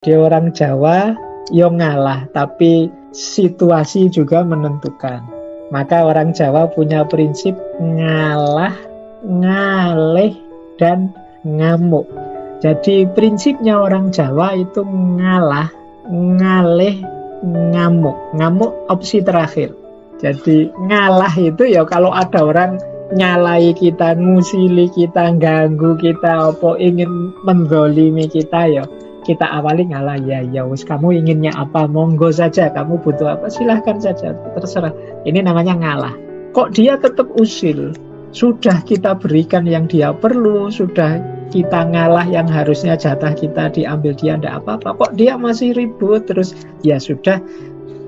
Dia orang Jawa, yo ngalah, tapi situasi juga menentukan. Maka orang Jawa punya prinsip ngalah, ngalih, dan ngamuk. Jadi prinsipnya orang Jawa itu ngalah, ngalih, ngamuk. Ngamuk opsi terakhir. Jadi ngalah itu ya kalau ada orang nyalai kita, ngusili kita, ganggu kita, apa ingin mendolimi kita, ya kita awali ngalah. Ya wis, kamu inginnya apa, monggo saja. Kamu butuh apa, silahkan saja, terserah. Ini namanya ngalah. Kok dia tetap usil? Sudah kita berikan yang dia perlu, sudah kita ngalah yang harusnya jatah kita diambil dia, tidak apa-apa. Kok dia masih ribut terus? Ya sudah,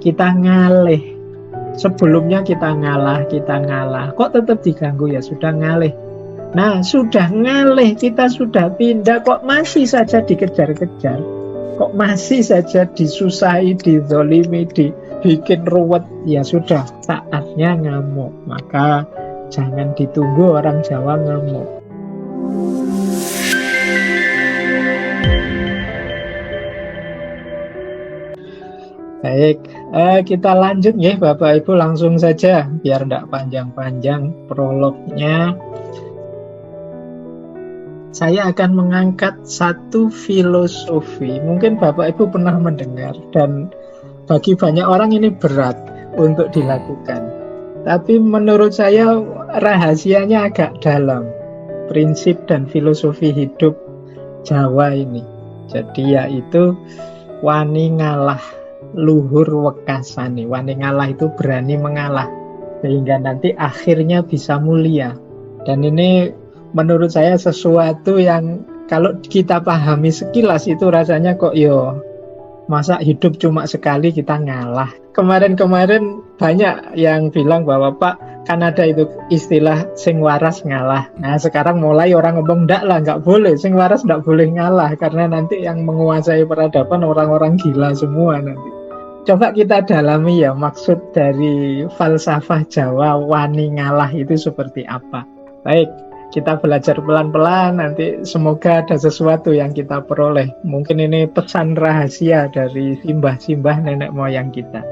kita ngalih. Sebelumnya kita ngalah. Kok tetap diganggu? Ya sudah ngalih. Nah, sudah ngalih, kita sudah pindah, kok masih saja dikejar-kejar, kok masih saja disusahi, dizolimi, dibikin ruwet. Ya sudah, saatnya ngamuk. Maka jangan ditunggu orang Jawa ngamuk. Baik, kita lanjut ya Bapak Ibu, langsung saja biar tidak panjang-panjang prolognya. Saya akan mengangkat satu filosofi. Mungkin Bapak Ibu pernah mendengar, dan bagi banyak orang ini berat untuk dilakukan. Tapi menurut saya rahasianya agak dalam, prinsip dan filosofi hidup Jawa ini. Jadi yaitu wani ngalah, luhur wekasane. Wani ngalah itu berani mengalah, sehingga nanti akhirnya bisa mulia. Dan ini menurut saya sesuatu yang kalau kita pahami sekilas itu rasanya kok masa hidup cuma sekali kita ngalah. Kemarin-kemarin banyak yang bilang bahwa Pak, kan ada itu istilah sing waras ngalah. Nah sekarang mulai orang ngomong nggak boleh, sing waras nggak boleh ngalah, karena nanti yang menguasai peradaban orang-orang gila semua nanti. Coba kita dalami ya, maksud dari falsafah Jawa wani ngalah itu seperti apa. Baik, kita belajar pelan-pelan, nanti semoga ada sesuatu yang kita peroleh. Mungkin ini pesan rahasia dari simbah-simbah nenek moyang kita.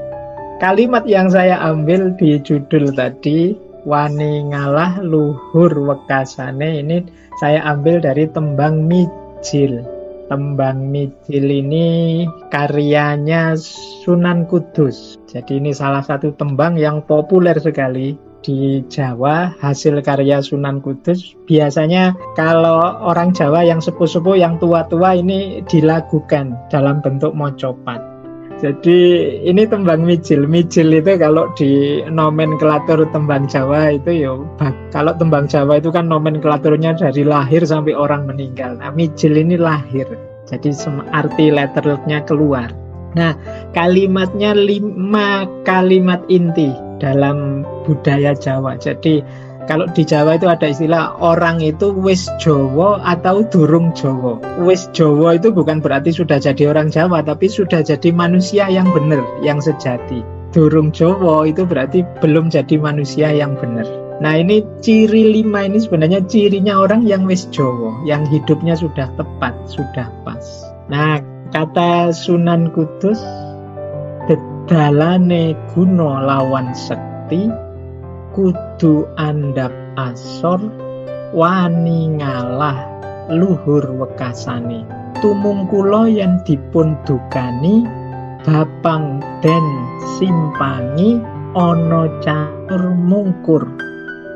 Kalimat yang saya ambil di judul tadi, wani ngalah luhur wekasane, ini saya ambil dari tembang Mijil. Tembang Mijil ini karyanya Sunan Kudus. Jadi ini salah satu tembang yang populer sekali di Jawa, hasil karya Sunan Kudus. Biasanya kalau orang Jawa yang sepuh-sepuh, yang tua-tua ini dilakukan dalam bentuk mocopat. Jadi ini tembang Mijil. Mijil itu kalau di nomenklatur tembang Jawa itu kalau tembang Jawa itu kan nomenklaturnya dari lahir sampai orang meninggal. Nah, Mijil ini lahir. Jadi arti letternya keluar. Nah, kalimatnya 5 kalimat inti dalam budaya Jawa. Jadi kalau di Jawa itu ada istilah orang itu wis Jawa atau durung Jawa. Wis Jawa itu bukan berarti sudah jadi orang Jawa, tapi sudah jadi manusia yang benar, yang sejati. Durung Jawa itu berarti belum jadi manusia yang benar. Nah ini ciri 5 ini sebenarnya cirinya orang yang wis Jawa, yang hidupnya sudah tepat, sudah pas. Nah kata Sunan Kudus, dedalane guna lawan sekti, kudu andap asor, wani ngalah luhur wekasane. Tumungkula yen dipun dukani, bapang den simpangi, ana catur mungkur.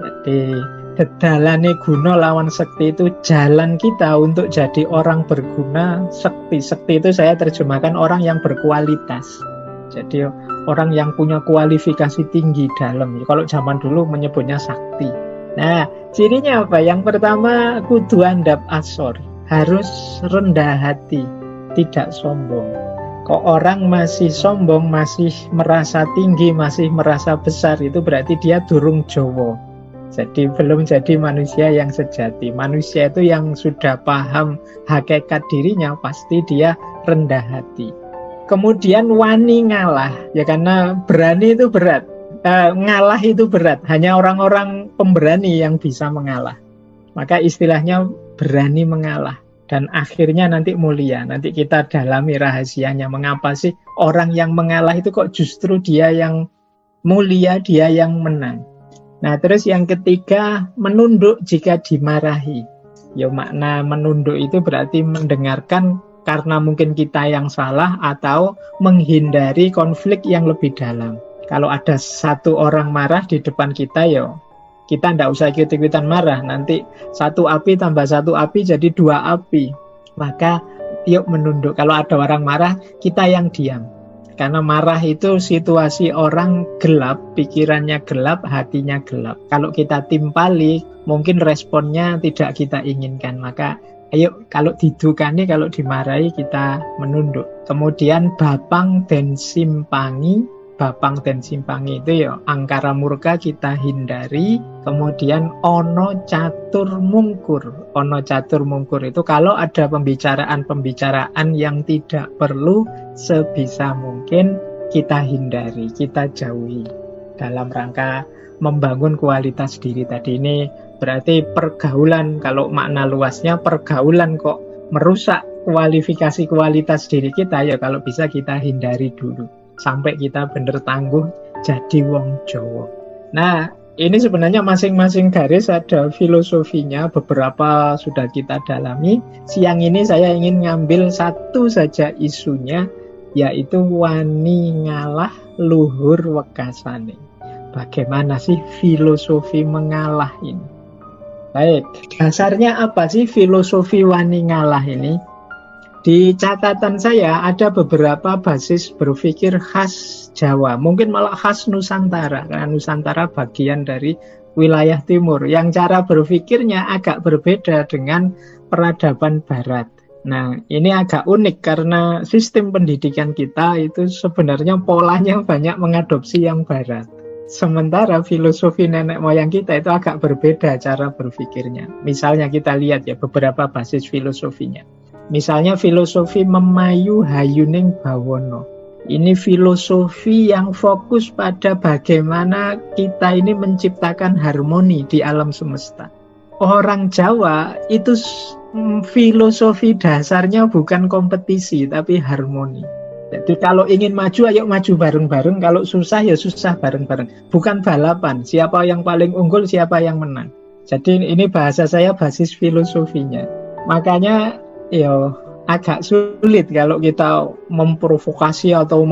Jadi dedalane guna lawan sekti itu jalan kita untuk jadi orang berguna. Sekti itu saya terjemahkan orang yang berkualitas. Jadi orang yang punya kualifikasi tinggi dalam. Kalau zaman dulu menyebutnya sakti. Nah, cirinya apa? Yang pertama, kudu andap asor. Harus rendah hati, tidak sombong. Kok orang masih sombong, masih merasa tinggi, masih merasa besar, itu berarti dia durung Jawa. Jadi belum jadi manusia yang sejati. Manusia itu yang sudah paham hakikat dirinya, pasti dia rendah hati. Kemudian wani ngalah, ya karena berani itu berat, ngalah itu berat. Hanya orang-orang pemberani yang bisa mengalah. Maka istilahnya berani mengalah. dan akhirnya nanti mulia. Nanti kita dalami rahasianya, mengapa sih orang yang mengalah itu kok justru dia yang mulia, dia yang menang. Nah, terus yang ketiga, menunduk jika dimarahi. Ya, makna menunduk itu berarti mendengarkan karena mungkin kita yang salah atau menghindari konflik yang lebih dalam. Kalau ada satu orang marah di depan kita, ya kita tidak usah ikut-ikutan marah. Nanti satu api tambah satu api jadi dua api. Maka yuk menunduk. Kalau ada orang marah, kita yang diam. Karena marah itu situasi orang gelap, pikirannya gelap, hatinya gelap. Kalau kita timpali, mungkin responnya tidak kita inginkan. Maka ayo kalau didukani, kalau dimarahi kita menunduk. Kemudian bapang dan simpangi. Bapang dan simpangi itu ya angkara murka kita hindari. Kemudian ono catur mungkur. Ono catur mungkur itu kalau ada pembicaraan yang tidak perlu, sebisa mungkin kita hindari, kita jauhi dalam rangka membangun kualitas diri tadi. Ini berarti pergaulan, kalau makna luasnya pergaulan kok merusak kualifikasi kualitas diri kita, ya kalau bisa kita hindari dulu sampai kita benar tangguh jadi wong Jawa. Nah, ini sebenarnya masing-masing garis ada filosofinya, beberapa sudah kita dalami. Siang ini saya ingin ngambil satu saja isunya, yaitu wani ngalah luhur wekasane. Bagaimana sih filosofi mengalah ini? Baik, dasarnya apa sih filosofi wani ngalah ini? Di catatan saya ada beberapa basis berpikir khas Jawa, mungkin malah khas Nusantara, karena Nusantara bagian dari wilayah timur, yang cara berpikirnya agak berbeda dengan peradaban barat. Nah, ini agak unik karena sistem pendidikan kita itu sebenarnya polanya banyak mengadopsi yang barat. Sementara filosofi nenek moyang kita itu agak berbeda cara berpikirnya. Misalnya kita lihat ya beberapa basis filosofinya. Misalnya filosofi memayu hayuning bawono. Ini filosofi yang fokus pada bagaimana kita ini menciptakan harmoni di alam semesta. Orang Jawa itu filosofi dasarnya bukan kompetisi tapi harmoni. Jadi kalau ingin maju, ayo maju bareng-bareng. Kalau susah, ya susah bareng-bareng. Bukan balapan, siapa yang paling unggul, siapa yang menang. Jadi ini bahasa saya basis filosofinya. Makanya ya agak sulit kalau kita memprovokasi atau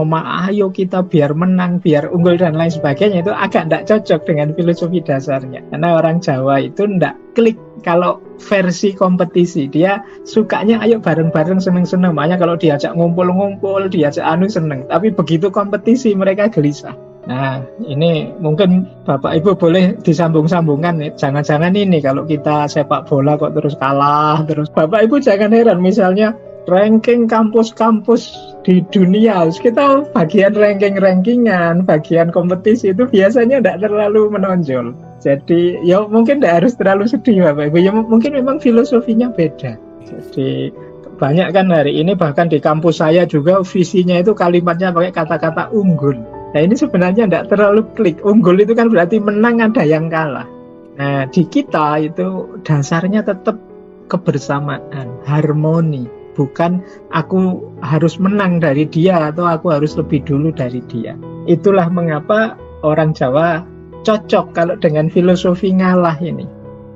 ayo kita biar menang, biar unggul dan lain sebagainya. Itu agak tidak cocok dengan filosofi dasarnya. Karena orang Jawa itu tidak klik kalau versi kompetisi. Dia sukanya ayo bareng-bareng, seneng-seneng. Makanya kalau diajak ngumpul-ngumpul, diajak seneng. Tapi begitu kompetisi mereka gelisah. Nah, ini mungkin Bapak Ibu boleh disambung-sambungkan. Jangan-jangan ini kalau kita sepak bola kok terus kalah. Terus Bapak Ibu jangan heran, misalnya ranking kampus-kampus di dunia, kita bagian ranking-rankingan, bagian kompetisi itu biasanya tidak terlalu menonjol. Jadi ya mungkin tidak harus terlalu sedih Bapak Ibu. Ya mungkin memang filosofinya beda. Jadi banyak kan hari ini bahkan di kampus saya juga visinya itu kalimatnya pakai kata-kata unggul. Nah ini sebenarnya tidak terlalu klik. Unggul itu kan berarti menang, ada yang kalah. Nah di kita itu dasarnya tetap kebersamaan, harmoni. Bukan aku harus menang dari dia atau aku harus lebih dulu dari dia. Itulah mengapa orang Jawa cocok kalau dengan filosofi ngalah ini.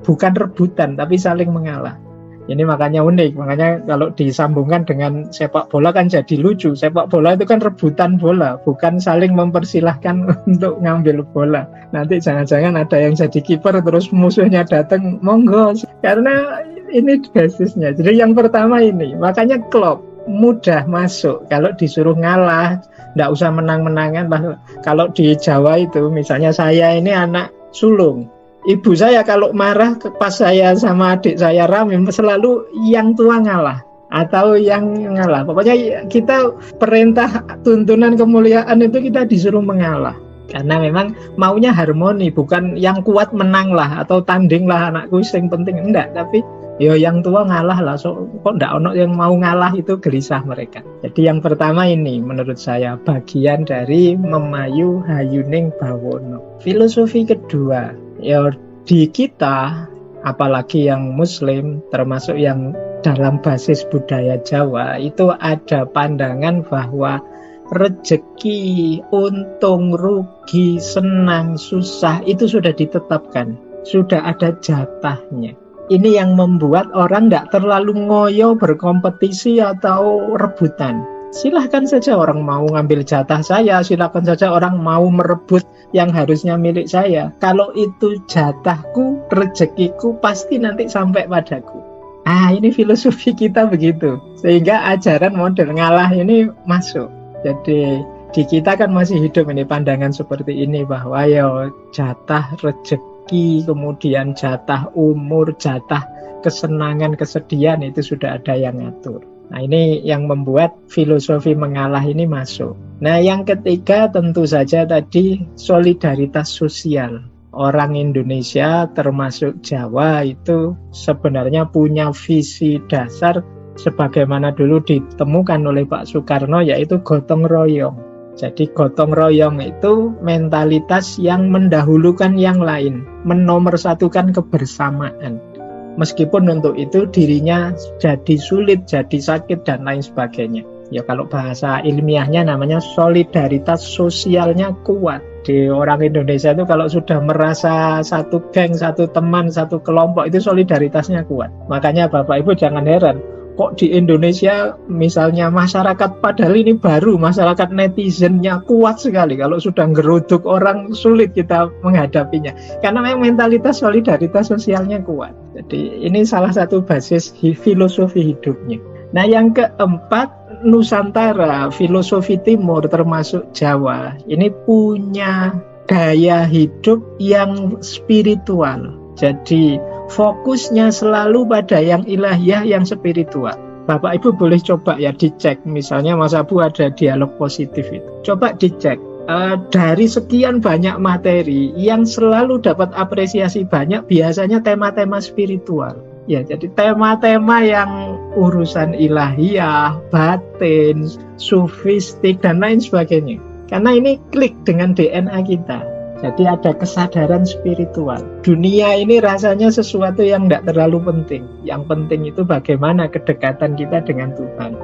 Bukan rebutan tapi saling mengalah. Ini makanya unik, makanya kalau disambungkan dengan sepak bola kan jadi lucu. Sepak bola itu kan rebutan bola, bukan saling mempersilahkan untuk ngambil bola. Nanti jangan-jangan ada yang jadi kiper terus musuhnya datang, monggo. Karena ini basisnya. Jadi yang pertama ini, makanya klub mudah masuk. Kalau disuruh ngalah, tidak usah menang-menangan. Kalau di Jawa itu, misalnya saya ini anak sulung. Ibu saya kalau marah pas saya sama adik saya rame selalu yang tua ngalah atau yang ngalah. Pokoknya kita perintah tuntunan kemuliaan itu kita disuruh mengalah. Karena memang maunya harmoni, bukan yang kuat menanglah atau tandinglah anakku yang penting, enggak, tapi ya yang tua ngalah lah. So, kok enggak ono yang mau ngalah, itu gelisah mereka. Jadi yang pertama ini menurut saya bagian dari memayu hayuning bawono. Filosofi kedua, ya di kita apalagi yang muslim termasuk yang dalam basis budaya Jawa itu ada pandangan bahwa rezeki, untung, rugi, senang, susah itu sudah ditetapkan, sudah ada jatahnya. Ini yang membuat orang tidak terlalu ngoyo berkompetisi atau rebutan. Silahkan saja orang mau ngambil jatah saya, silahkan saja orang mau merebut yang harusnya milik saya. Kalau itu jatahku, rezekiku, pasti nanti sampai padaku. Ini filosofi kita begitu. Sehingga ajaran modern ngalah ini masuk. Jadi di kita kan masih hidup ini pandangan seperti ini, bahwa ya jatah rezeki, kemudian jatah umur, jatah kesenangan, kesedihan itu sudah ada yang ngatur. Nah, ini yang membuat filosofi mengalah ini masuk. Nah, yang ketiga tentu saja tadi solidaritas sosial. Orang Indonesia termasuk Jawa itu sebenarnya punya visi dasar sebagaimana dulu ditemukan oleh Pak Soekarno, yaitu gotong royong. Jadi gotong royong itu mentalitas yang mendahulukan yang lain, menomorsatukan kebersamaan. Meskipun untuk itu dirinya jadi sulit, jadi sakit, dan lain sebagainya. Ya kalau bahasa ilmiahnya namanya solidaritas sosialnya kuat. Di orang Indonesia itu kalau sudah merasa satu geng, satu teman, satu kelompok, itu solidaritasnya kuat. Makanya Bapak Ibu jangan heran, kok di Indonesia misalnya masyarakat, padahal ini baru, masyarakat netizennya kuat sekali. Kalau sudah ngeruduk orang sulit kita menghadapinya. Karena memang mentalitas solidaritas sosialnya kuat. Jadi ini salah satu basis filosofi hidupnya. Nah yang keempat, Nusantara, filosofi timur termasuk Jawa, ini punya gaya hidup yang spiritual. Jadi fokusnya selalu pada yang ilahiyah, yang spiritual. Bapak Ibu boleh coba ya dicek, misalnya Mas Abu ada dialog positif itu. Coba dicek, dari sekian banyak materi yang selalu dapat apresiasi banyak, biasanya tema-tema spiritual. Ya, jadi tema-tema yang urusan ilahiyah, batin, sufistik, dan lain sebagainya. Karena ini klik dengan DNA kita. Jadi ada kesadaran spiritual. Dunia ini rasanya sesuatu yang tidak terlalu penting. Yang penting itu bagaimana kedekatan kita dengan Tuhan.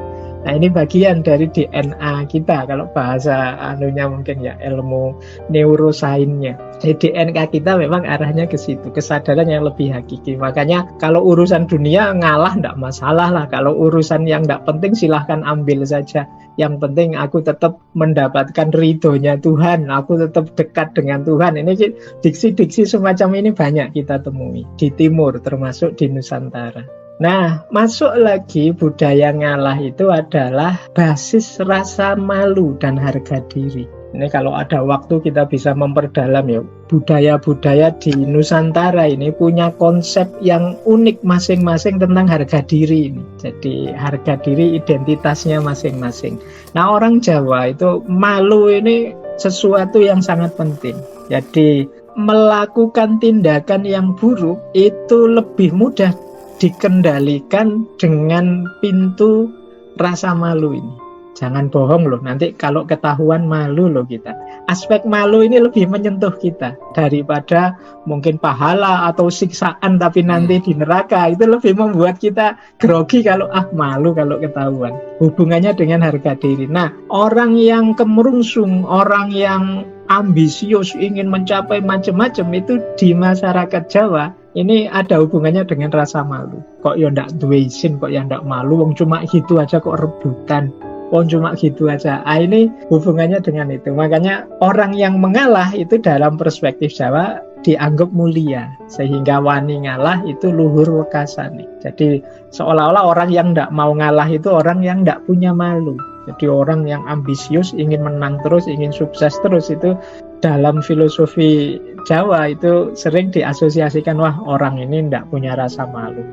Nah ini bagian dari DNA kita. Kalau bahasa anunya mungkin ya ilmu neurosainsnya. Jadi DNA kita memang arahnya ke situ. Kesadaran yang lebih hakiki. Makanya kalau urusan dunia ngalah tidak masalah lah. Kalau urusan yang tidak penting silahkan ambil saja. Yang penting aku tetap mendapatkan ridhonya Tuhan. Aku tetap dekat dengan Tuhan. Ini diksi-diksi semacam ini banyak kita temui. Di timur termasuk di Nusantara. Nah, masuk lagi budaya ngalah itu adalah basis rasa malu dan harga diri. Ini kalau ada waktu kita bisa memperdalam ya. Budaya-budaya di Nusantara ini punya konsep yang unik masing-masing tentang harga diri ini. Jadi harga diri identitasnya masing-masing. Nah, orang Jawa itu malu ini sesuatu yang sangat penting. Jadi melakukan tindakan yang buruk itu lebih mudah dikendalikan dengan pintu rasa malu ini. Jangan bohong loh, nanti kalau ketahuan malu loh kita. Aspek malu ini lebih menyentuh kita daripada mungkin pahala atau siksaan tapi nanti di neraka. Itu lebih membuat kita grogi kalau malu kalau ketahuan. Hubungannya dengan harga diri. Nah, orang yang kemerungsung, orang yang ambisius ingin mencapai macam-macam itu di masyarakat Jawa ini ada hubungannya dengan rasa malu. Kok ya ndak duwe isin, kok ya ndak malu, wong cuma gitu aja kok rebutan. Wong cuma gitu aja. Ini hubungannya dengan itu. Makanya orang yang mengalah itu dalam perspektif Jawa dianggap mulia. Sehingga wani ngalah itu luhur wekasane. Jadi seolah-olah orang yang ndak mau ngalah itu orang yang ndak punya malu. Jadi orang yang ambisius, ingin menang terus, ingin sukses terus, itu dalam filosofi Jawa itu sering diasosiasikan, wah orang ini tidak punya rasa malu.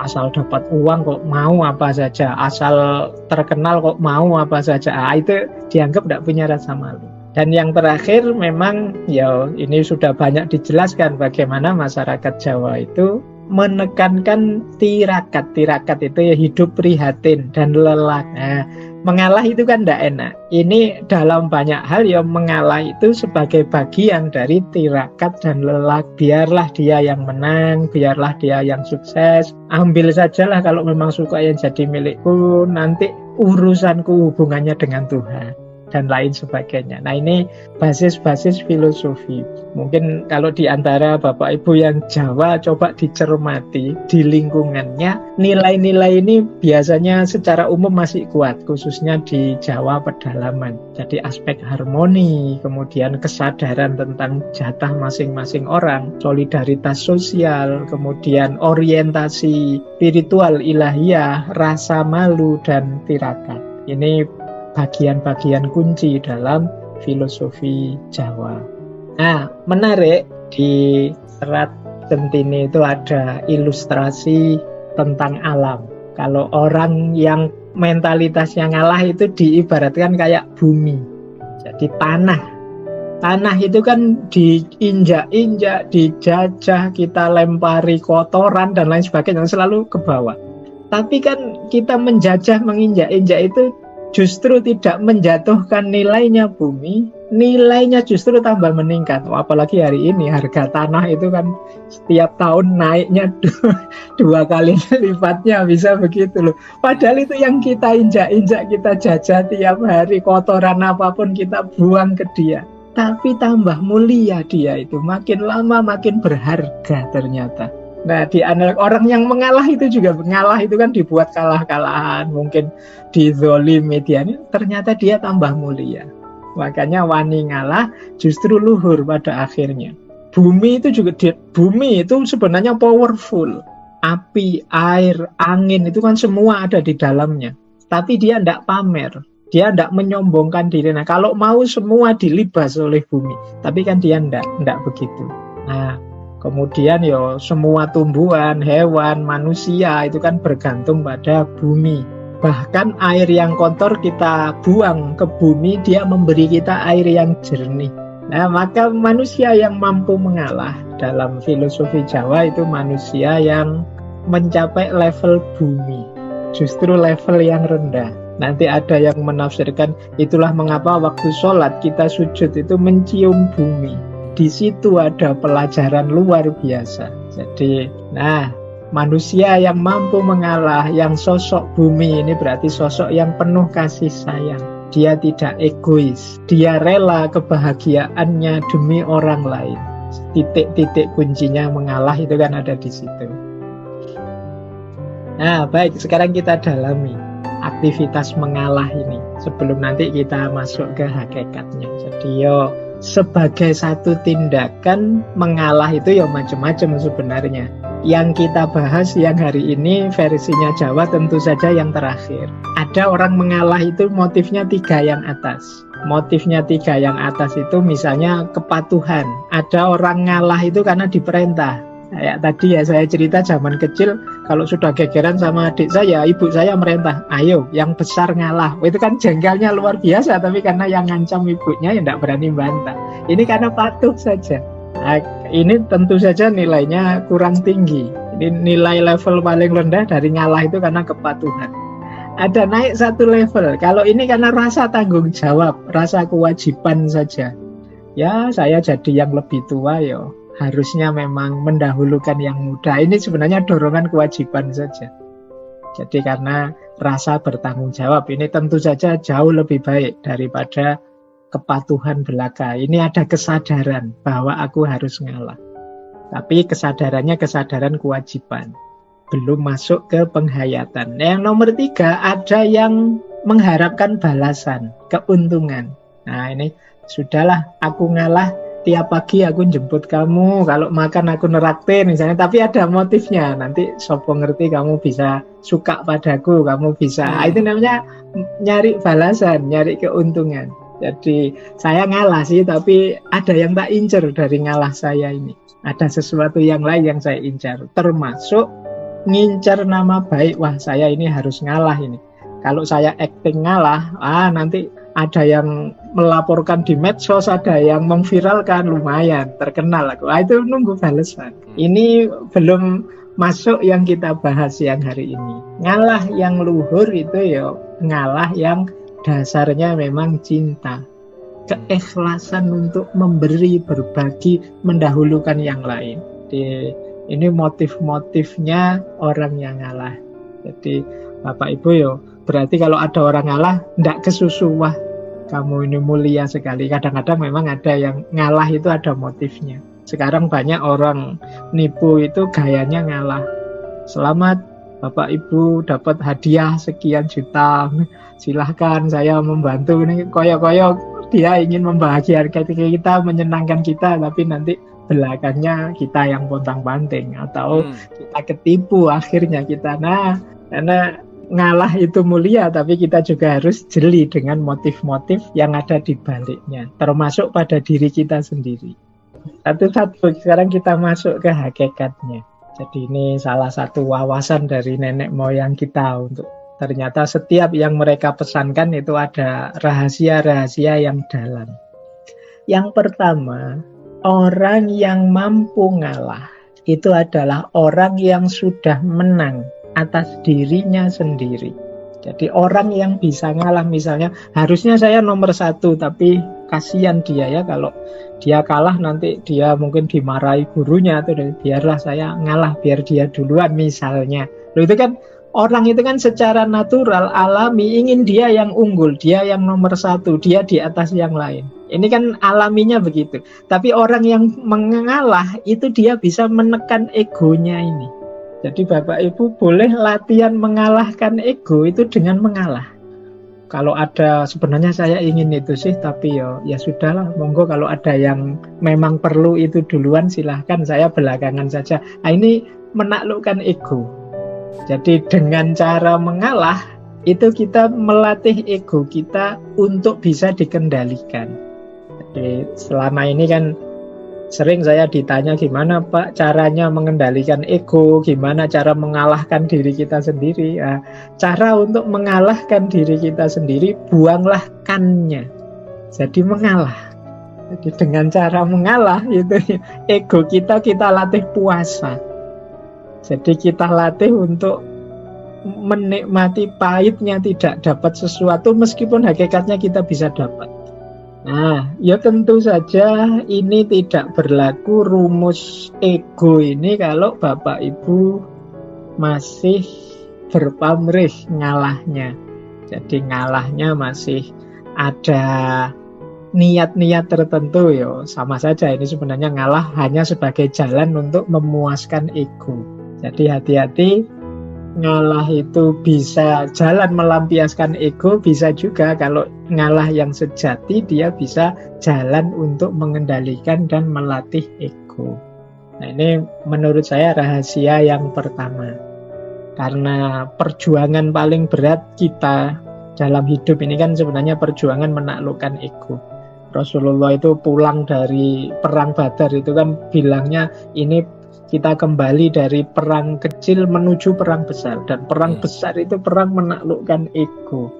Asal dapat uang kok mau apa saja, asal terkenal kok mau apa saja. Itu dianggap tidak punya rasa malu. Dan yang terakhir memang ya ini sudah banyak dijelaskan bagaimana masyarakat Jawa itu menekankan tirakat. Tirakat itu ya hidup prihatin dan lelah. Nah, mengalah itu kan tidak enak. Ini dalam banyak hal ya mengalah itu sebagai bagian dari tirakat dan lelah. Biarlah dia yang menang, biarlah dia yang sukses. Ambil sajalah kalau memang suka yang jadi milikku, nanti urusanku hubungannya dengan Tuhan dan lain sebagainya. Nah, ini basis-basis filosofi. Mungkin kalau di antara Bapak Ibu yang Jawa coba dicermati di lingkungannya, nilai-nilai ini biasanya secara umum masih kuat, khususnya di Jawa pedalaman. Jadi aspek harmoni, kemudian kesadaran tentang jatah masing-masing orang, solidaritas sosial, kemudian orientasi spiritual ilahiyah, rasa malu dan tirakat. Ini bagian-bagian kunci dalam filosofi Jawa. Nah, menarik di serat Centini itu ada ilustrasi tentang alam. Kalau orang yang mentalitasnya ngalah itu diibaratkan kayak bumi. Jadi tanah. Tanah itu kan diinjak-injak, dijajah, kita lempari kotoran dan lain sebagainya, selalu ke bawah. Tapi kan kita menjajah, menginjak-injak itu justru tidak menjatuhkan nilainya bumi, nilainya justru tambah meningkat. Apalagi hari ini harga tanah itu kan setiap tahun naiknya 2 kali lipatnya, bisa begitu loh. Padahal itu yang kita injak-injak, kita jajah tiap hari, kotoran apapun kita buang ke dia. Tapi tambah mulia dia itu, makin lama makin berharga ternyata. Nah, di orang yang mengalah itu juga mengalah itu kan dibuat kalah-kalahan, mungkin dizolimi dia, ternyata dia tambah mulia. Makanya wani ngalah justru luhur pada akhirnya. Bumi itu juga bumi itu sebenarnya powerful. Api, air, angin itu kan semua ada di dalamnya. Tapi dia tidak pamer, dia tidak menyombongkan diri. Nah, kalau mau semua dilibas oleh bumi, tapi kan dia tidak begitu. Nah, kemudian ya semua tumbuhan, hewan, manusia itu kan bergantung pada bumi. Bahkan air yang kotor kita buang ke bumi, dia memberi kita air yang jernih. Nah, maka manusia yang mampu mengalah dalam filosofi Jawa itu manusia yang mencapai level bumi, justru level yang rendah. Nanti ada yang menafsirkan itulah mengapa waktu sholat kita sujud itu mencium bumi. Di situ ada pelajaran luar biasa. Jadi, manusia yang mampu mengalah, yang sosok bumi ini berarti sosok yang penuh kasih sayang. Dia tidak egois, dia rela kebahagiaannya demi orang lain. Titik-titik kuncinya mengalah itu kan ada di situ. Nah, baik, sekarang kita dalami aktivitas mengalah ini sebelum nanti kita masuk ke hakikatnya. Jadi sebagai satu tindakan mengalah itu ya macam-macam sebenarnya. Yang kita bahas yang hari ini versinya Jawa tentu saja yang terakhir. Ada orang mengalah itu motifnya 3 yang atas. Motifnya 3 yang atas itu misalnya kepatuhan. Ada orang ngalah itu karena diperintah. Kayak tadi ya saya cerita zaman kecil, kalau sudah gegeran sama adik saya, ibu saya merintah, ayo yang besar ngalah. Itu kan jengkelnya luar biasa, tapi karena yang ngancam ibunya ya tidak berani bantah. Ini karena patuh saja. Nah, ini tentu saja nilainya kurang tinggi. Ini nilai level paling rendah dari ngalah itu karena kepatuhan. Ada naik satu level, kalau ini karena rasa tanggung jawab, rasa kewajiban saja. Ya saya jadi yang lebih tua ya harusnya memang mendahulukan yang muda. Ini sebenarnya dorongan kewajiban saja. Jadi karena rasa bertanggung jawab ini tentu saja jauh lebih baik daripada kepatuhan belaka. Ini ada kesadaran bahwa aku harus ngalah. Tapi kesadarannya kesadaran kewajiban. Belum masuk ke penghayatan. Yang nomor 3 ada yang mengharapkan balasan, keuntungan. Nah ini sudahlah aku ngalah, tiap pagi aku jemput kamu, kalau makan aku neraktir misalnya, tapi ada motifnya, nanti sopo ngerti kamu bisa suka padaku, kamu bisa, itu namanya nyari balasan, nyari keuntungan. Jadi saya ngalah sih, tapi ada yang tak incer dari ngalah saya ini, ada sesuatu yang lain yang saya incar, termasuk ngincar nama baik. Wah saya ini harus ngalah ini, kalau saya acting ngalah, nanti ada yang melaporkan di medsos, ada yang memviralkan, lumayan terkenal aku. Itu nunggu balasan. Ini belum masuk yang kita bahas siang hari ini. Ngalah yang luhur itu ya ngalah yang dasarnya memang cinta. Keikhlasan untuk memberi, berbagi, mendahulukan yang lain. Ini motif-motifnya orang yang ngalah. Jadi Bapak Ibu yo, berarti kalau ada orang ngalah, ndak kesusu, wah kamu ini mulia sekali. Kadang-kadang memang ada yang ngalah itu ada motifnya. Sekarang banyak orang nipu itu gayanya ngalah. Selamat Bapak Ibu dapat hadiah sekian juta, silahkan saya membantu. Ini koyo-koyo dia ingin membahagiakan kita, menyenangkan kita, tapi nanti belakangnya kita yang pontang-panting atau kita ketipu akhirnya kita. Nah, karena ngalah itu mulia, tapi kita juga harus jeli dengan motif-motif yang ada di baliknya, termasuk pada diri kita sendiri. Satu-satu, sekarang kita masuk ke hakikatnya. Jadi ini salah satu wawasan dari nenek moyang kita untuk ternyata setiap yang mereka pesankan itu ada rahasia-rahasia yang dalam. Yang pertama, orang yang mampu ngalah itu adalah orang yang sudah menang atas dirinya sendiri. Jadi orang yang bisa ngalah, misalnya harusnya saya nomor 1, tapi kasihan dia ya kalau dia kalah nanti dia mungkin dimarahi gurunya, atau biarlah saya ngalah biar dia duluan misalnya. Loh, itu kan orang itu kan secara natural, alami ingin dia yang unggul, dia yang nomor 1, dia di atas yang lain. Ini kan alaminya begitu. Tapi orang yang mengalah itu dia bisa menekan egonya ini. Jadi Bapak Ibu boleh latihan mengalahkan ego itu dengan mengalah. Kalau ada sebenarnya saya ingin itu sih, tapi ya sudahlah, monggo kalau ada yang memang perlu itu duluan silahkan, saya belakangan saja. Nah, ini menaklukkan ego. Jadi dengan cara mengalah itu kita melatih ego kita untuk bisa dikendalikan. Jadi selama ini kan sering saya ditanya gimana Pak caranya mengendalikan ego, gimana cara mengalahkan diri kita sendiri. Nah, cara untuk mengalahkan diri kita sendiri, buanglah kannya. Jadi mengalah. Jadi dengan cara mengalah itu ego kita latih puasa. Jadi kita latih untuk menikmati pahitnya tidak dapat sesuatu meskipun hakikatnya kita bisa dapat. Nah, ya tentu saja ini tidak berlaku rumus ego ini kalau Bapak Ibu masih berpamrih ngalahnya. Jadi ngalahnya masih ada niat-niat tertentu, ya sama saja ini sebenarnya ngalah hanya sebagai jalan untuk memuaskan ego. Jadi hati-hati, ngalah itu bisa jalan melampiaskan ego, bisa juga kalau ngalah yang sejati dia bisa jalan untuk mengendalikan dan melatih ego. Nah, ini menurut saya rahasia yang pertama. Karena perjuangan paling berat kita dalam hidup ini kan sebenarnya perjuangan menaklukkan ego. Rasulullah itu pulang dari perang Badar itu kan bilangnya ini kita kembali dari perang kecil menuju perang besar. Dan perang besar itu perang menaklukkan ego,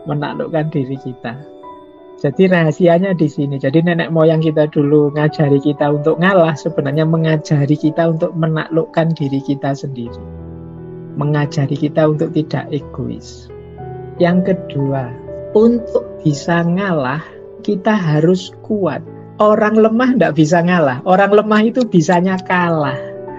menaklukkan diri kita. Jadi rahasianya di sini. Jadi nenek moyang kita dulu ngajari kita untuk ngalah, sebenarnya mengajari kita untuk menaklukkan diri kita sendiri, mengajari kita untuk tidak egois. Yang kedua, untuk bisa ngalah kita harus kuat. Orang lemah tidak bisa ngalah. Orang lemah itu bisanya kalah.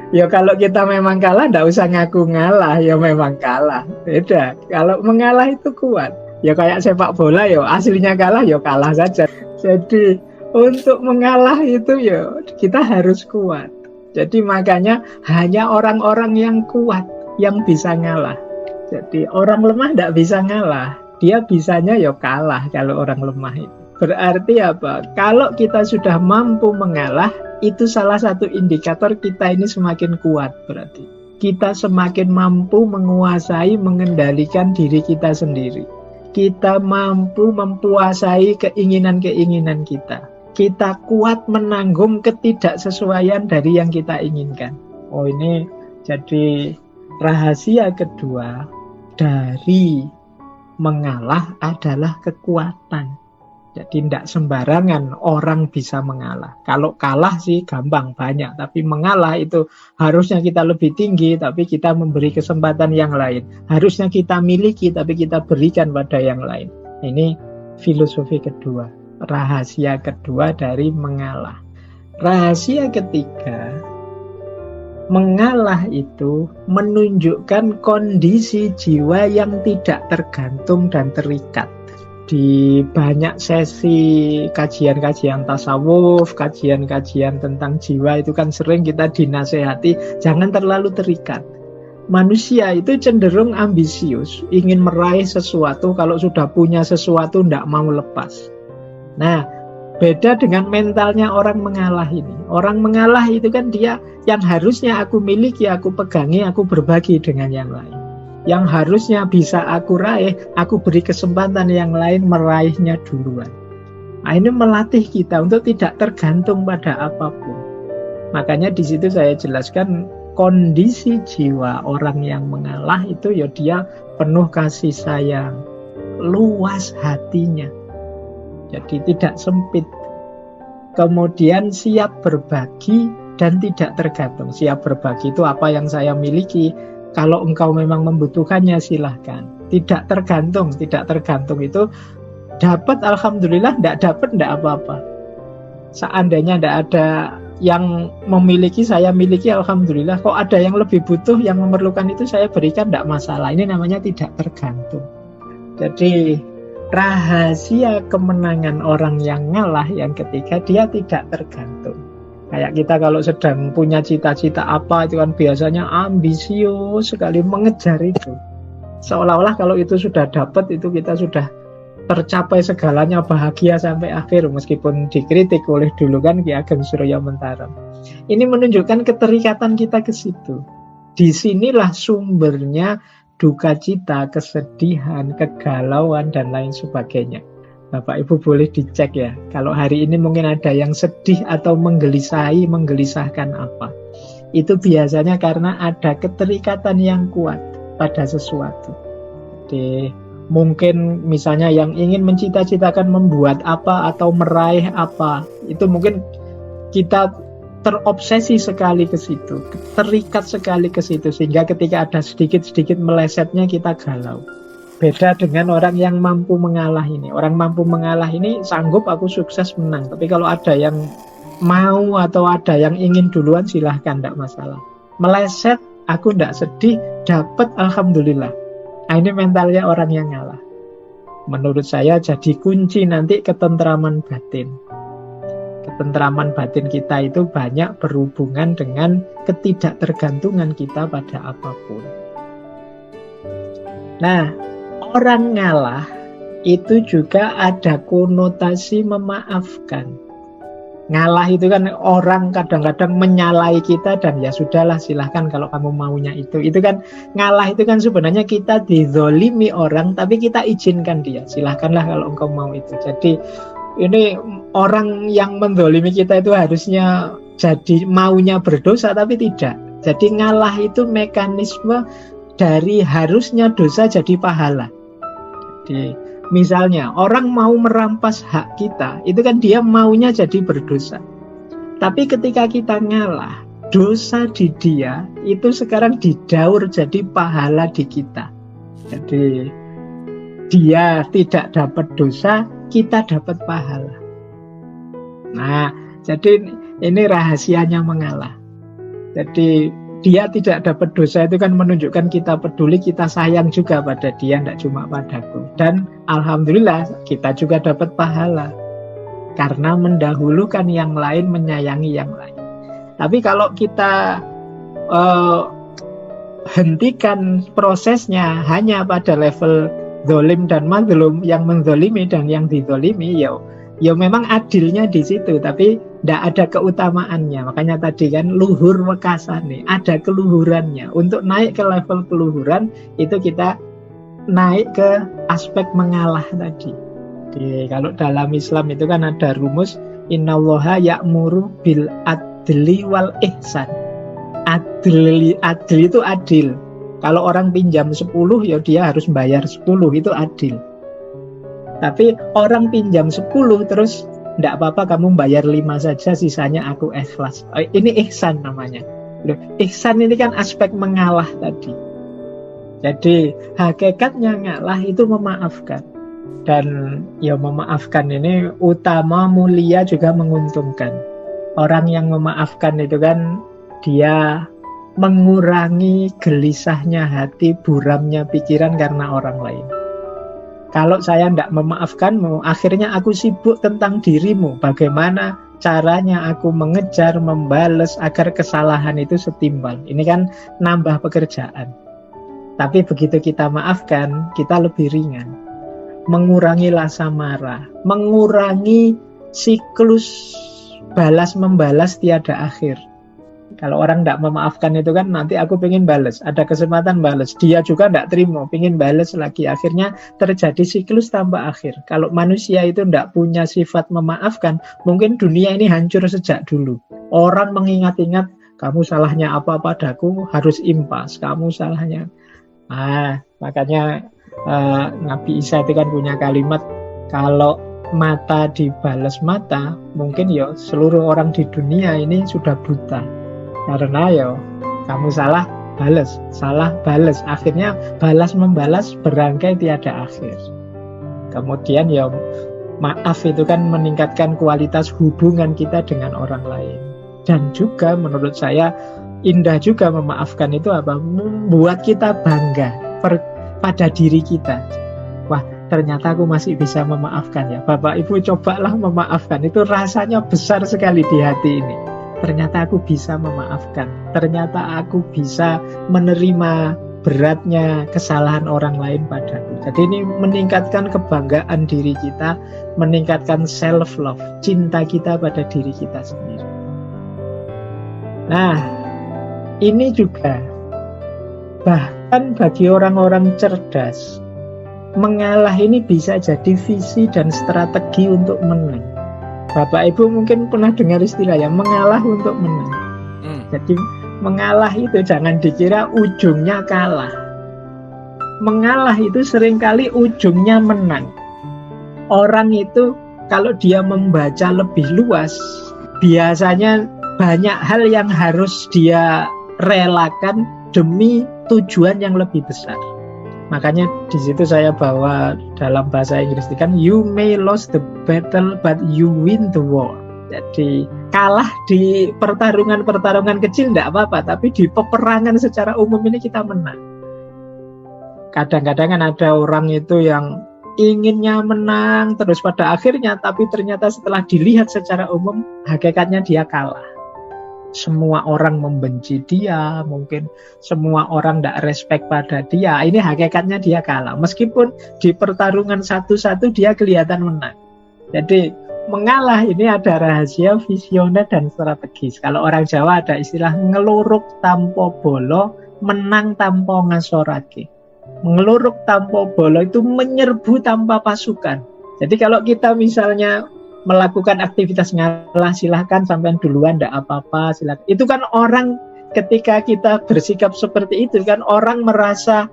Ya kalau kita memang kalah, tidak usah ngaku ngalah. Ya memang kalah. Beda. Kalau mengalah itu kuat. Ya kayak sepak bola, ya aslinya kalah, ya kalah saja. Jadi untuk mengalah itu ya kita harus kuat. Jadi makanya hanya orang-orang yang kuat yang bisa ngalah. Jadi orang lemah tidak bisa ngalah. Dia bisanya ya kalah kalau orang lemah itu. Berarti apa? Kalau kita sudah mampu mengalah, itu salah satu indikator kita ini semakin kuat berarti. Kita semakin mampu menguasai, mengendalikan diri kita sendiri. Kita mampu mempuasai keinginan-keinginan kita. Kita kuat menanggung ketidaksesuaian dari yang kita inginkan. Oh, ini jadi rahasia kedua dari mengalah adalah kekuatan. Jadi tidak sembarangan orang bisa mengalah. Kalau kalah sih gampang, banyak. Tapi mengalah itu harusnya kita lebih tinggi, tapi kita memberi kesempatan yang lain. Harusnya kita miliki, tapi kita berikan pada yang lain. Ini filosofi kedua. Rahasia kedua dari mengalah. Rahasia ketiga, mengalah itu menunjukkan kondisi jiwa yang tidak tergantung dan terikat. Di banyak sesi kajian-kajian tasawuf, kajian-kajian tentang jiwa itu kan sering kita dinasehati jangan terlalu terikat. Manusia itu cenderung ambisius, ingin meraih sesuatu, kalau sudah punya sesuatu tidak mau lepas. Nah, beda dengan mentalnya orang mengalah ini. Orang mengalah itu kan dia yang harusnya aku miliki, aku pegangi, aku berbagi dengan yang lain. Yang harusnya bisa aku raih, aku beri kesempatan yang lain meraihnya duluan. Nah, ini melatih kita untuk tidak tergantung pada apapun. Makanya di situ saya jelaskan kondisi jiwa orang yang mengalah itu ya dia penuh kasih sayang, luas hatinya. Jadi tidak sempit. Kemudian siap berbagi dan tidak tergantung. Siap berbagi itu apa yang saya miliki. Kalau engkau memang membutuhkannya silahkan. Tidak tergantung itu dapat alhamdulillah, tidak dapat tidak apa-apa. Seandainya tidak ada yang memiliki, saya miliki alhamdulillah. Kok ada yang lebih butuh, yang memerlukan itu saya berikan, tidak masalah. Ini namanya tidak tergantung. Jadi rahasia kemenangan orang yang ngalah yang ketiga, dia tidak tergantung. Kayak kita kalau sedang punya cita-cita apa itu kan biasanya ambisius sekali mengejar itu. Seolah-olah kalau itu sudah dapat itu kita sudah tercapai segalanya, bahagia sampai akhir, meskipun dikritik oleh dulu kan Ki Ageng Surya Mentara. Ini menunjukkan keterikatan kita ke situ. Disinilah sumbernya duka cita, kesedihan, kegalauan dan lain sebagainya. Bapak Ibu boleh dicek ya, kalau hari ini mungkin ada yang sedih atau menggelisahkan apa. Itu biasanya karena ada keterikatan yang kuat pada sesuatu. Jadi mungkin misalnya yang ingin mencita-citakan membuat apa atau meraih apa, itu mungkin kita terobsesi sekali ke situ, terikat sekali ke situ, sehingga ketika ada sedikit-sedikit melesetnya kita galau. Beda dengan orang yang mampu mengalah ini. Orang mampu mengalah ini sanggup aku sukses menang. Tapi kalau ada yang mau atau ada yang ingin duluan silahkan, tidak masalah. Meleset, aku tidak sedih, dapat alhamdulillah. Nah, ini mentalnya orang yang ngalah. Menurut saya jadi kunci nanti ketentraman batin. Ketentraman batin kita itu banyak berhubungan dengan ketidaktergantungan kita pada apapun. Nah, orang ngalah itu juga ada konotasi memaafkan. Ngalah itu kan orang kadang-kadang menyalahi kita dan ya sudahlah silahkan kalau kamu maunya itu. Itu kan ngalah itu kan sebenarnya kita dizolimi orang tapi kita izinkan dia. Silahkanlah kalau engkau mau itu. Jadi ini orang yang menzolimi kita itu harusnya jadi maunya berdosa tapi tidak. Jadi ngalah itu mekanisme dari harusnya dosa jadi pahala. Jadi misalnya orang mau merampas hak kita, itu kan dia maunya jadi berdosa. Tapi ketika kita ngalah, dosa di dia itu sekarang didaur jadi pahala di kita. Jadi dia tidak dapat dosa, kita dapat pahala. Nah, jadi ini rahasianya mengalah. Jadi dia tidak dapat dosa itu kan menunjukkan kita peduli, kita sayang juga pada dia, tidak cuma padaku. Dan alhamdulillah kita juga dapat pahala karena mendahulukan yang lain, menyayangi yang lain. Tapi kalau kita hentikan prosesnya hanya pada level zalim dan mazlum, yang menzalimi dan yang dizalimi, ya memang adilnya di situ, tapi tidak ada keutamaannya. Makanya tadi kan luhur wekasane, ada keluhurannya. Untuk naik ke level keluhuran itu kita naik ke aspek mengalah tadi. Jadi, kalau dalam Islam itu kan ada rumus innallaha ya'muru bil adli wal ihsan. Adil itu adil. Kalau orang pinjam 10 ya dia harus bayar 10, itu adil. Tapi orang pinjam 10 terus enggak apa-apa kamu bayar 5 saja, sisanya aku ikhlas. Ini ihsan namanya. Loh, ihsan ini kan aspek mengalah tadi. Jadi hakikatnya ngalah itu memaafkan. Dan ya memaafkan ini utama, mulia, juga menguntungkan. Orang yang memaafkan itu kan dia mengurangi gelisahnya hati, buramnya pikiran karena orang lain. Kalau saya tidak memaafkanmu, akhirnya aku sibuk tentang dirimu. Bagaimana caranya aku mengejar, membalas agar kesalahan itu setimbal. Ini kan nambah pekerjaan. Tapi begitu kita maafkan, kita lebih ringan. Mengurangi rasa marah, mengurangi siklus balas-membalas tiada akhir. Kalau orang tidak memaafkan itu kan nanti aku pengen balas, ada kesempatan balas, dia juga tidak terima, pengen balas lagi, akhirnya terjadi siklus tanpa akhir. Kalau manusia itu tidak punya sifat memaafkan, mungkin dunia ini hancur sejak dulu. Orang mengingat-ingat, kamu salahnya apa padaku, harus impas, kamu salahnya. Makanya Nabi Isa itu kan punya kalimat, kalau mata dibalas mata, mungkin ya seluruh orang di dunia ini sudah buta. Karena ya kamu salah balas, salah balas, akhirnya balas membalas berangkai tiada akhir. Kemudian ya maaf itu kan meningkatkan kualitas hubungan kita dengan orang lain. Dan juga menurut saya indah juga memaafkan itu apa? Membuat kita bangga pada diri kita. Wah, ternyata aku masih bisa memaafkan ya. Bapak Ibu cobalah memaafkan. Itu rasanya besar sekali di hati ini. Ternyata aku bisa memaafkan. Ternyata aku bisa menerima beratnya kesalahan orang lain padaku. Jadi ini meningkatkan kebanggaan diri kita, meningkatkan self love, cinta kita pada diri kita sendiri. Nah, ini juga bahkan bagi orang-orang cerdas, mengalah ini bisa jadi visi dan strategi untuk menang. Bapak Ibu mungkin pernah dengar istilah ya, mengalah untuk menang. Jadi mengalah itu jangan dikira ujungnya kalah. Mengalah itu seringkali ujungnya menang. Orang itu kalau dia membaca lebih luas, biasanya banyak hal yang harus dia relakan demi tujuan yang lebih besar. Makanya di situ saya bawa dalam bahasa Inggris itu kan, you may lose the battle but you win the war. Jadi kalah di pertarungan-pertarungan kecil tidak apa-apa, tapi di peperangan secara umum ini kita menang. Kadang-kadang kan ada orang itu yang inginnya menang terus pada akhirnya, tapi ternyata setelah dilihat secara umum hakikatnya dia kalah. Semua orang membenci dia, mungkin semua orang tidak respect pada dia. Ini hakikatnya dia kalah. Meskipun di pertarungan satu-satu dia kelihatan menang. Jadi mengalah ini ada rahasia visioner dan strategis. Kalau orang Jawa ada istilah ngeluruk tanpa bolo, menang tanpa ngasorake. Ngeluruk tanpa bolo itu menyerbu tanpa pasukan. Jadi kalau kita misalnya melakukan aktivitas ngalah, silahkan sampean duluan, tidak apa-apa, silahkan. Itu kan orang ketika kita bersikap seperti itu kan orang merasa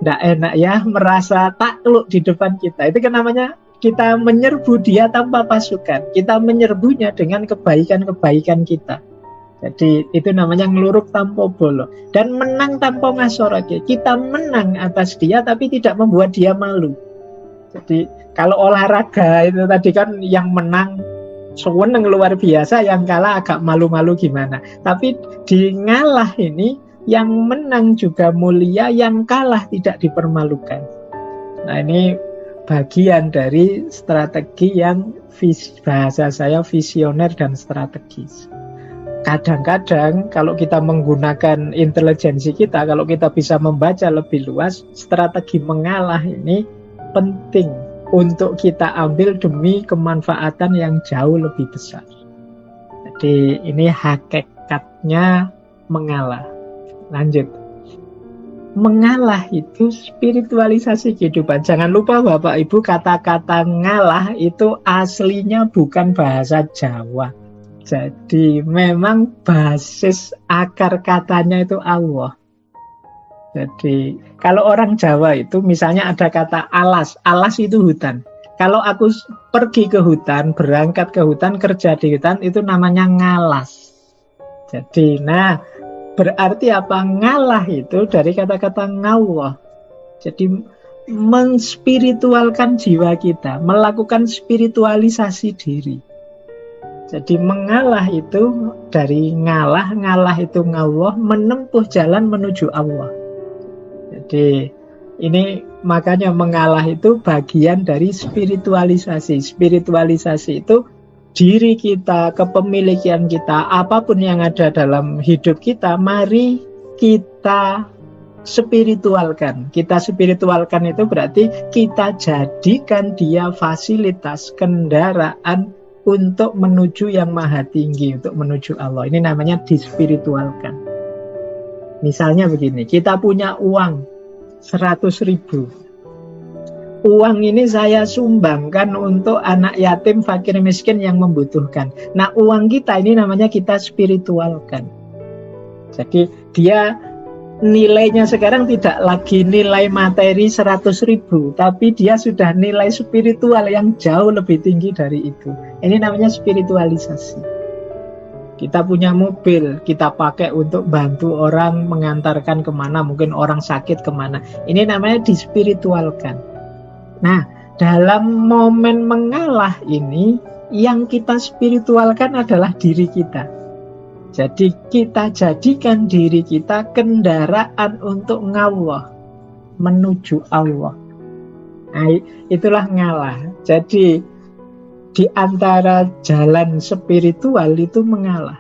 tidak enak ya, merasa takluk di depan kita. Itu kan namanya kita menyerbu dia tanpa pasukan. Kita menyerbunya dengan kebaikan-kebaikan kita. Jadi itu namanya ngeluruk tanpa bolo. Dan menang tanpa ngasorake. Kita menang atas dia tapi tidak membuat dia malu. Jadi kalau olahraga itu tadi kan yang menang seneng luar biasa, yang kalah agak malu-malu gimana. Tapi di ngalah ini yang menang juga mulia, yang kalah tidak dipermalukan. Nah ini bagian dari strategi yang bahasa saya visioner dan strategis. Kadang-kadang kalau kita menggunakan intelijensi kita, kalau kita bisa membaca lebih luas, strategi mengalah ini penting untuk kita ambil demi kemanfaatan yang jauh lebih besar. Jadi ini hakikatnya mengalah. Lanjut. Mengalah itu spiritualisasi kehidupan. Jangan lupa Bapak Ibu, kata-kata ngalah itu aslinya bukan bahasa Jawa. Jadi memang basis akar katanya itu Allah. Jadi kalau orang Jawa itu misalnya ada kata alas, alas itu hutan. Kalau aku pergi ke hutan, berangkat ke hutan, kerja di hutan, itu namanya ngalas. Jadi, nah, berarti apa? Ngalah itu dari kata-kata ngawah. Jadi, menspiritualkan jiwa kita, melakukan spiritualisasi diri. Jadi, mengalah itu dari ngalah, ngalah itu ngawah, menempuh jalan menuju Allah. Jadi, ini makanya mengalah itu bagian dari spiritualisasi. Spiritualisasi itu diri kita, kepemilikan kita, apapun yang ada dalam hidup kita, mari kita spiritualkan. Kita spiritualkan itu berarti kita jadikan dia fasilitas, kendaraan untuk menuju yang maha tinggi, untuk menuju Allah. Ini namanya dispiritualkan. Misalnya begini, kita punya uang 100.000. Uang ini saya sumbangkan untuk anak yatim, fakir, miskin yang membutuhkan. Nah, uang kita ini namanya kita spiritualkan. Jadi dia nilainya sekarang tidak lagi nilai materi 100.000, tapi dia sudah nilai spiritual yang jauh lebih tinggi dari itu. Ini namanya spiritualisasi. Kita punya mobil, kita pakai untuk bantu orang mengantarkan kemana, mungkin orang sakit kemana. Ini namanya dispiritualkan. Nah, dalam momen mengalah ini, yang kita spiritualkan adalah diri kita. Jadi kita jadikan diri kita kendaraan untuk ngawah, menuju Allah. Nah, itulah ngalah. Jadi di antara jalan spiritual itu mengalah.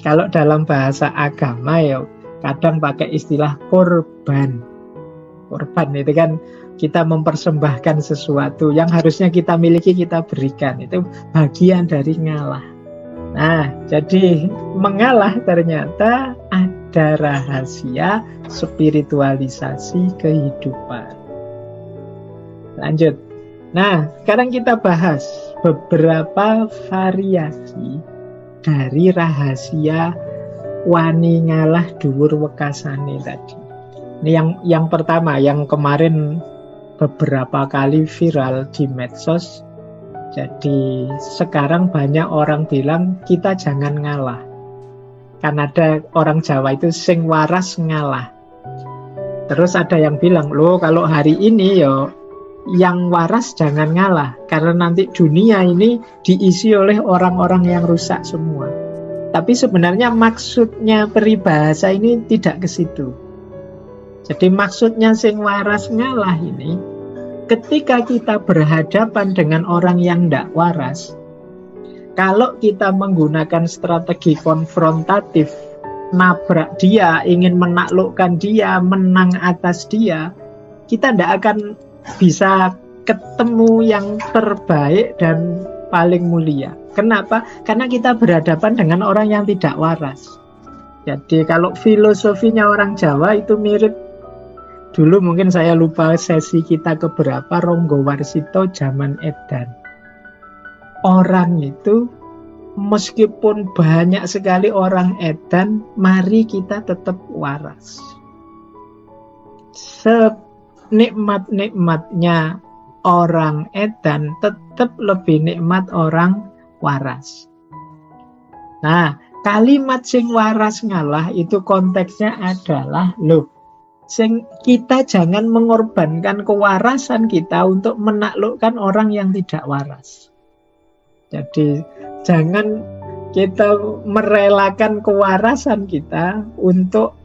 Kalau dalam bahasa agama ya kadang pakai istilah korban. Korban itu kan kita mempersembahkan sesuatu yang harusnya kita miliki, kita berikan. Itu bagian dari ngalah. Nah, jadi mengalah ternyata ada rahasia spiritualisasi kehidupan. Lanjut. Nah, sekarang kita bahas beberapa variasi dari rahasia wani ngalah dhuwur wekasane tadi. Ini yang pertama, yang kemarin beberapa kali viral di medsos. Jadi sekarang banyak orang bilang kita jangan ngalah. Kan ada orang Jawa itu sing waras ngalah. Terus ada yang bilang, loh kalau hari ini yo yang waras jangan ngalah, karena nanti dunia ini diisi oleh orang-orang yang rusak semua. Tapi sebenarnya maksudnya peribahasa ini tidak ke situ. Jadi maksudnya sing waras ngalah ini, ketika kita berhadapan dengan orang yang tidak waras, kalau kita menggunakan strategi konfrontatif, nabrak dia, ingin menaklukkan dia, menang atas dia, kita tidak akan bisa ketemu yang terbaik dan paling mulia. Kenapa? Karena kita berhadapan dengan orang yang tidak waras. Jadi kalau filosofinya orang Jawa itu mirip, dulu mungkin saya lupa sesi kita keberapa, Ronggo Warsito zaman edan. Orang itu meskipun banyak sekali orang edan, mari kita tetap waras. Nikmat-nikmatnya orang edan tetap lebih nikmat orang waras. Nah, kalimat sing waras ngalah itu konteksnya adalah kita jangan mengorbankan kewarasan kita untuk menaklukkan orang yang tidak waras. Jadi jangan kita merelakan kewarasan kita untuk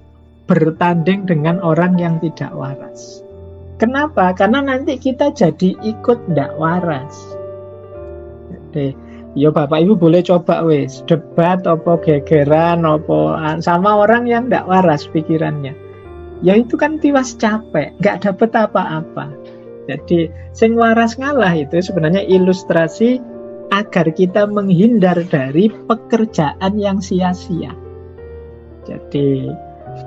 bertanding dengan orang yang tidak waras. Kenapa? Karena nanti kita jadi ikut ndak waras. Jadi, ya Bapak Ibu boleh coba debat apa gegeran apa sama orang yang ndak waras pikirannya. Ya itu kan tiwas capek, nggak dapet apa-apa. Jadi sing waras ngalah itu sebenarnya ilustrasi agar kita menghindar dari pekerjaan yang sia-sia. Jadi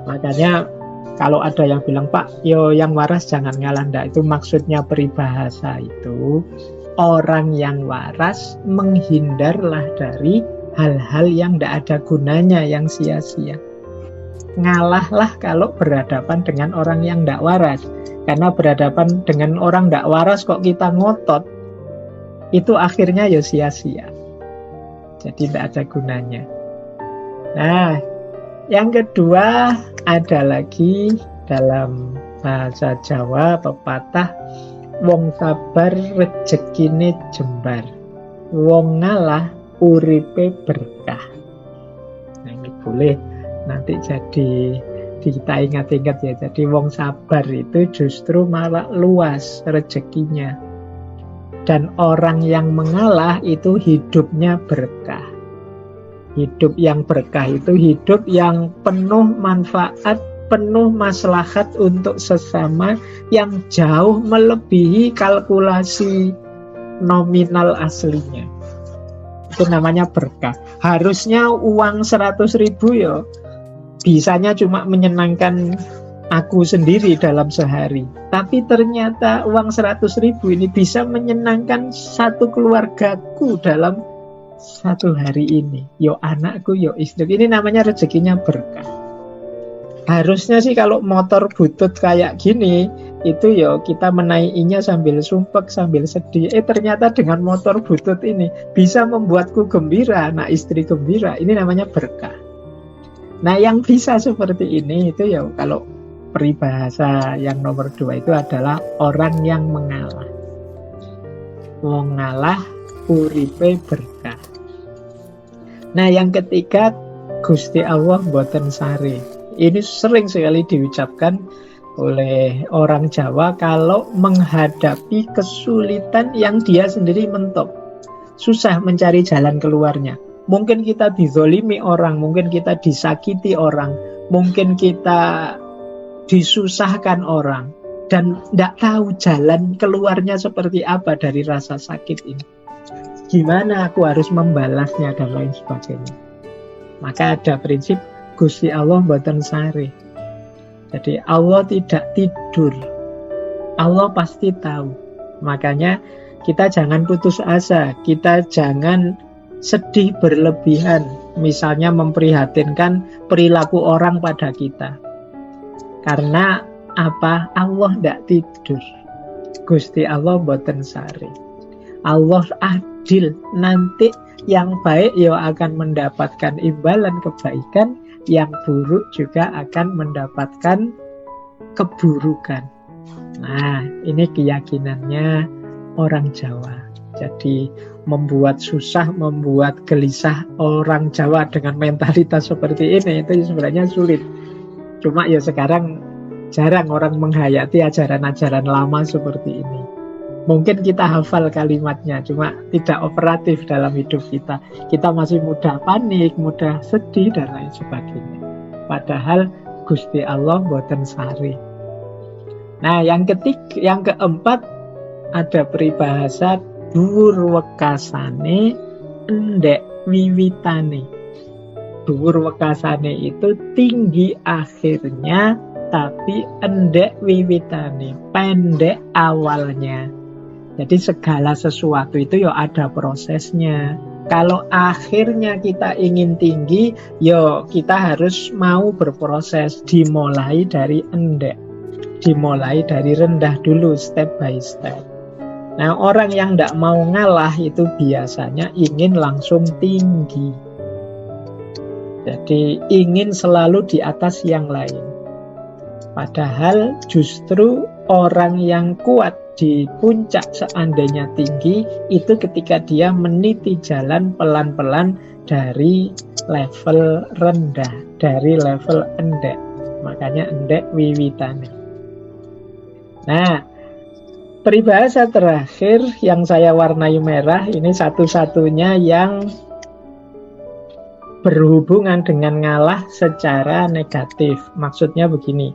makanya kalau ada yang bilang, Pak, yo yang waras jangan ngalah, ndak, itu maksudnya peribahasa itu orang yang waras menghindarlah dari hal-hal yang ndak ada gunanya, yang sia-sia. Ngalahlah kalau berhadapan dengan orang yang ndak waras. Karena berhadapan dengan orang ndak waras kok kita ngotot, itu akhirnya ya sia-sia. Jadi tidak ada gunanya. Nah, yang kedua ada lagi dalam bahasa Jawa pepatah, wong sabar rejekine jembar, wong ngalah uripe berkah. Nah, ini boleh nanti jadi kita ingat-ingat ya. Jadi wong sabar itu justru malah luas rezekinya. Dan orang yang mengalah itu hidupnya berkah. Hidup yang berkah itu hidup yang penuh manfaat, penuh maslahat untuk sesama, yang jauh melebihi kalkulasi nominal aslinya. Itu namanya berkah. Harusnya uang 100.000 ya bisanya cuma menyenangkan aku sendiri dalam sehari. Tapi ternyata uang 100.000 ini bisa menyenangkan satu keluargaku dalam satu hari ini. Yo anakku, yo istri. Ini namanya rezekinya berkah. Harusnya sih kalau motor butut kayak gini, itu yo kita menaikinya sambil sumpek, sambil sedih. Ternyata dengan motor butut ini bisa membuatku gembira, anak istri gembira. Ini namanya berkah. Nah, yang bisa seperti ini itu ya kalau peribahasa yang nomor 2 itu adalah orang yang mengalah. Wong ngalah uripe berkah. Nah, yang ketiga, Gusti Allah mboten sare. Ini sering sekali diucapkan oleh orang Jawa kalau menghadapi kesulitan yang dia sendiri mentok. Susah mencari jalan keluarnya. Mungkin kita dizolimi orang, mungkin kita disakiti orang, mungkin kita disusahkan orang, dan tidak tahu jalan keluarnya seperti apa dari rasa sakit ini. Gimana aku harus membalasnya dan lain sebagainya. Maka ada prinsip Gusti Allah mboten sare. Jadi Allah tidak tidur. Allah pasti tahu. Makanya kita jangan putus asa, kita jangan sedih berlebihan, misalnya memprihatinkan perilaku orang pada kita. Karena apa? Allah tidak tidur. Gusti Allah mboten sare. Allah adil. Nanti yang baik ya akan mendapatkan imbalan kebaikan, yang buruk juga akan mendapatkan keburukan. Nah, ini keyakinannya orang Jawa. Jadi membuat susah, membuat gelisah orang Jawa dengan mentalitas seperti ini itu sebenarnya sulit. Cuma ya sekarang jarang orang menghayati ajaran-ajaran lama seperti ini. Mungkin kita hafal kalimatnya, cuma tidak operatif dalam hidup kita. Kita masih mudah panik, mudah sedih, dan lain sebagainya. Padahal Gusti Allah mboten sare. Nah, yang keempat ada peribahasa dhuwur wekasane endek wiwitane. Dhuwur wekasane itu tinggi akhirnya tapi endek wiwitane, pendek awalnya. Jadi segala sesuatu itu ya ada prosesnya. Kalau akhirnya kita ingin tinggi, ya kita harus mau berproses, dimulai dari endek, dimulai dari rendah dulu, step by step. Nah, orang yang tidak mau ngalah itu biasanya ingin langsung tinggi. Jadi ingin selalu di atas yang lain. Padahal justru orang yang kuat di puncak seandainya tinggi, itu ketika dia meniti jalan pelan-pelan dari level rendah, dari level endek. Makanya endek wiwitane. Nah, peribahasa terakhir yang saya warnai merah ini satu-satunya yang berhubungan dengan ngalah secara negatif. Maksudnya begini,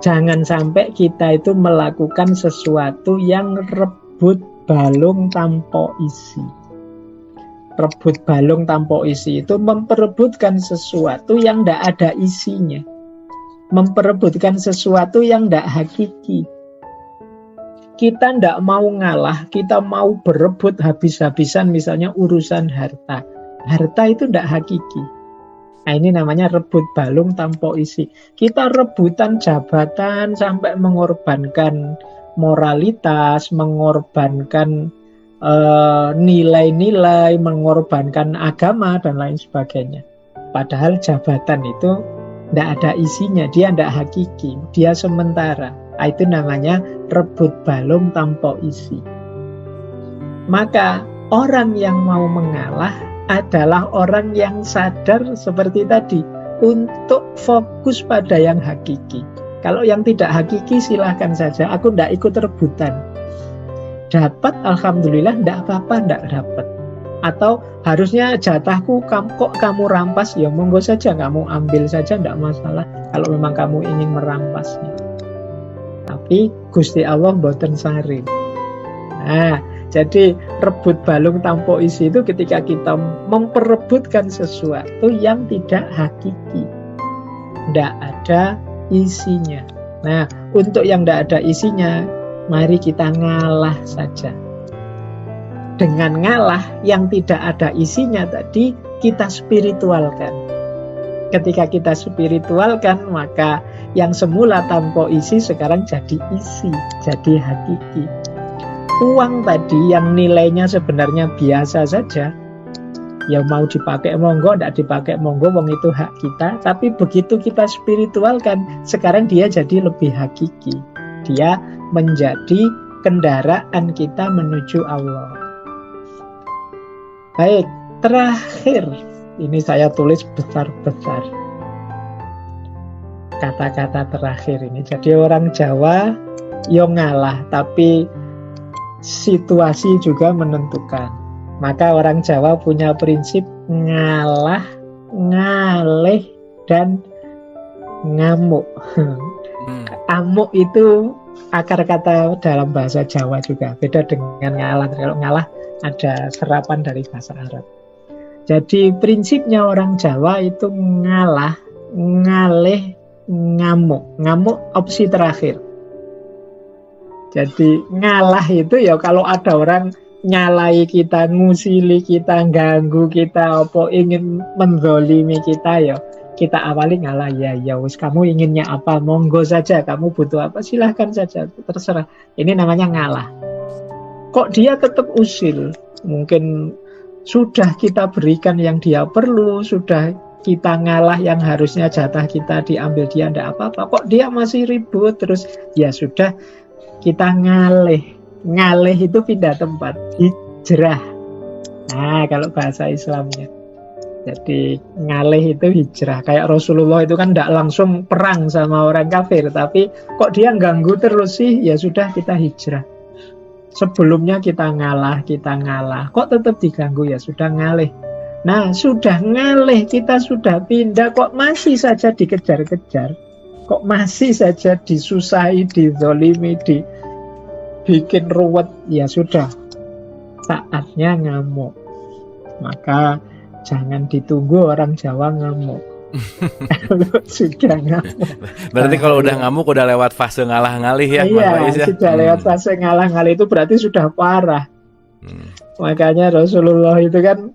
jangan sampai kita itu melakukan sesuatu yang rebut balung tanpa isi. Rebut balung tanpa isi itu memperebutkan sesuatu yang tidak ada isinya, memperebutkan sesuatu yang tidak hakiki. Kita tidak mau ngalah, kita mau berebut habis-habisan misalnya urusan harta. Harta itu tidak hakiki. Nah, ini namanya rebut balung tanpa isi. Kita rebutan jabatan sampai mengorbankan moralitas, mengorbankan nilai-nilai, mengorbankan agama dan lain sebagainya. Padahal jabatan itu tidak ada isinya, dia tidak hakiki, dia sementara. Itu namanya rebut balung tanpa isi. Maka orang yang mau mengalah adalah orang yang sadar seperti tadi, untuk fokus pada yang hakiki. Kalau yang tidak hakiki silahkan saja, aku tidak ikut rebutan. Dapat alhamdulillah, tidak apa-apa tidak dapat. Atau harusnya jatahku kok kamu rampas, ya monggo saja kamu ambil saja, tidak masalah kalau memang kamu ingin merampasnya. Tapi Gusti Allah mboten saring. Nah, jadi rebut balung tanpa isi itu ketika kita memperebutkan sesuatu yang tidak hakiki, tidak ada isinya. Nah, untuk yang tidak ada isinya, mari kita ngalah saja. Dengan ngalah yang tidak ada isinya tadi, kita spiritualkan. Ketika kita spiritualkan, maka yang semula tanpa isi sekarang jadi isi, jadi hakiki. Uang tadi yang nilainya sebenarnya biasa saja, ya mau dipakai monggo, tidak dipakai monggo, wong itu hak kita. Tapi begitu kita spiritualkan, sekarang dia jadi lebih hakiki. Dia menjadi kendaraan kita menuju Allah. Baik, terakhir ini saya tulis besar-besar kata-kata terakhir ini. Jadi orang Jawa yo ngalah, tapi situasi juga menentukan. Maka orang Jawa punya prinsip ngalah, ngaleh, dan ngamuk. Amuk itu akar kata dalam bahasa Jawa juga. Beda dengan ngalah. Kalau ngalah ada serapan dari bahasa Arab. Jadi prinsipnya orang Jawa itu ngalah, ngaleh, ngamuk. Ngamuk opsi terakhir. Jadi ngalah itu ya kalau ada orang nyalai kita, ngusili kita, ganggu kita, apa ingin menzolimi kita, ya kita awali ngalah. Ya wis, kamu inginnya apa, monggo saja. Kamu butuh apa, silahkan saja, terserah. Ini namanya ngalah. Kok dia tetap usil? Mungkin sudah kita berikan yang dia perlu, sudah kita ngalah yang harusnya jatah kita diambil dia, tidak apa-apa. Kok dia masih ribut terus? Ya sudah, kita ngaleh. Ngaleh itu pindah tempat, hijrah. Nah, kalau bahasa Islamnya. Jadi ngaleh itu hijrah. Kayak Rasulullah itu kan tidak langsung perang sama orang kafir, tapi kok dia ganggu terus sih? Ya sudah, kita hijrah. Sebelumnya kita ngalah. Kok tetap diganggu? Ya sudah, ngaleh. Nah, sudah ngaleh, kita sudah pindah, kok masih saja dikejar-kejar? Kok masih saja disusahi, dizolimi, dibikin ruwet? Ya sudah, saatnya ngamuk. Maka jangan ditunggu orang Jawa ngamuk. Kalau sudah ngamuk. Berarti kalau udah ngamuk udah lewat fase ngalah-ngalih ya. Iya, sudah lewat fase ngalah-ngalih itu berarti sudah parah. Makanya Rasulullah itu kan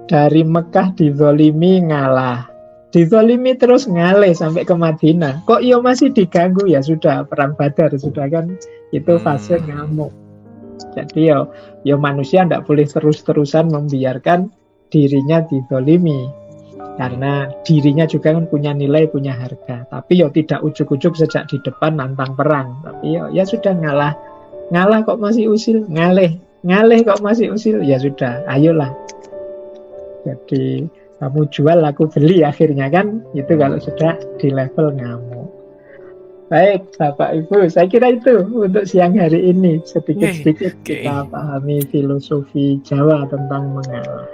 dari Mekah dizolimi ngalah, dizolimi terus ngalih sampai ke Madinah. Kok yo masih diganggu? Ya sudah, perang Badar sudah kan, itu fase ngamuk. Jadi yo manusia tidak boleh terus-terusan membiarkan dirinya dizolimi, karena dirinya juga kan punya nilai, punya harga. Tapi yo tidak ujuk-ujuk sejak di depan nantang perang. Tapi ya sudah, ngalah kok masih usil, ngalih kok masih usil, ya sudah, ayolah. Jadi kamu jual, aku beli, akhirnya kan itu kalau sudah di level ngamuk. Baik Bapak Ibu, saya kira itu untuk siang hari ini. Sedikit-sedikit kita pahami filosofi Jawa tentang mengalah.